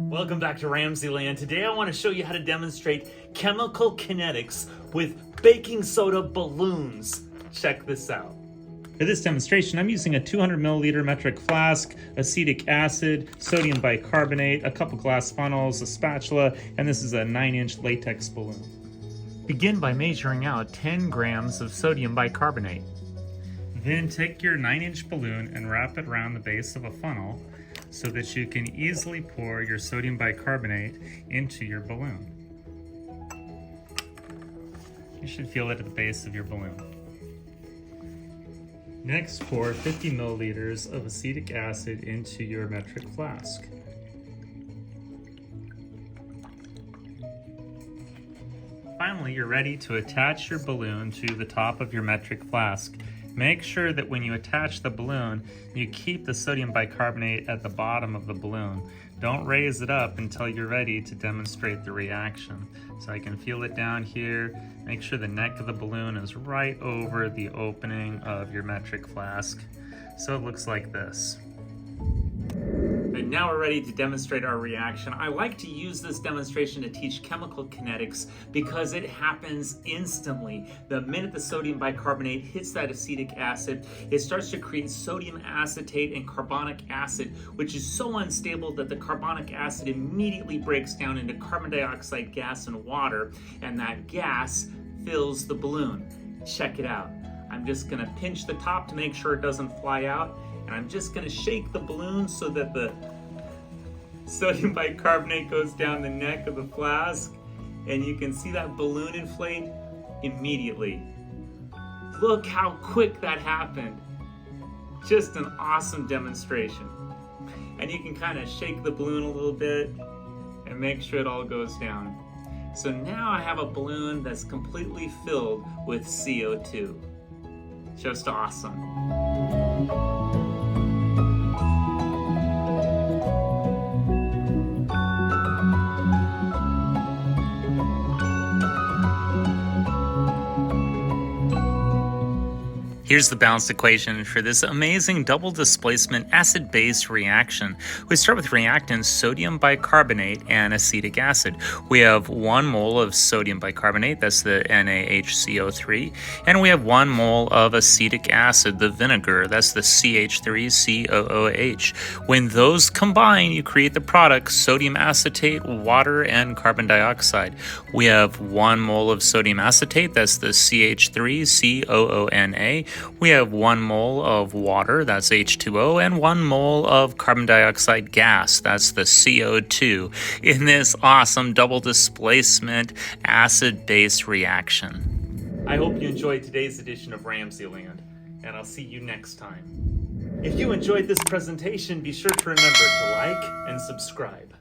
Welcome back to RamZland. Today I want to show you how to demonstrate chemical kinetics with baking soda balloons. Check this out. For this demonstration, I'm using a 200 milliliter metric flask, acetic acid, sodium bicarbonate, a couple glass funnels, a spatula, and this is a 9-inch latex balloon. Begin by measuring out 10 grams of sodium bicarbonate. Then take your 9-inch balloon and wrap it around the base of a funnel so that you can easily pour your sodium bicarbonate into your balloon. You should feel it at the base of your balloon. Next, pour 50 milliliters of acetic acid into your metric flask. Finally, you're ready to attach your balloon to the top of your metric flask. Make sure that when you attach the balloon, you keep the sodium bicarbonate at the bottom of the balloon. Don't raise it up until you're ready to demonstrate the reaction. So I can feel it down here. Make sure the neck of the balloon is right over the opening of your metric flask. So it looks like this. And now we're ready to demonstrate our reaction. I like to use this demonstration to teach chemical kinetics because it happens instantly. The minute the sodium bicarbonate hits that acetic acid, it starts to create sodium acetate and carbonic acid, which is so unstable that the carbonic acid immediately breaks down into carbon dioxide gas and water, and that gas fills the balloon. Check it out. I'm just gonna pinch the top to make sure it doesn't fly out, and I'm just gonna shake the balloon so that the sodium bicarbonate goes down the neck of the flask, and you can see that balloon inflate immediately. Look how quick that happened. Just an awesome demonstration. And you can kind of shake the balloon a little bit and make sure it all goes down. So now I have a balloon that's completely filled with CO2. Just awesome. Here's the balanced equation for this amazing double displacement acid-base reaction. We start with reactants sodium bicarbonate and acetic acid. We have 1 mole of sodium bicarbonate, that's the NaHCO3, and we have 1 mole of acetic acid, the vinegar, that's the CH3COOH. When those combine, you create the product sodium acetate, water, and carbon dioxide. We have 1 mole of sodium acetate, that's the CH3COONa. We have 1 mole of water, that's H2O, and 1 mole of carbon dioxide gas, that's the CO2, in this awesome double displacement acid-base reaction. I hope you enjoyed today's edition of RamZland, and I'll see you next time. If you enjoyed this presentation, be sure to remember to like and subscribe.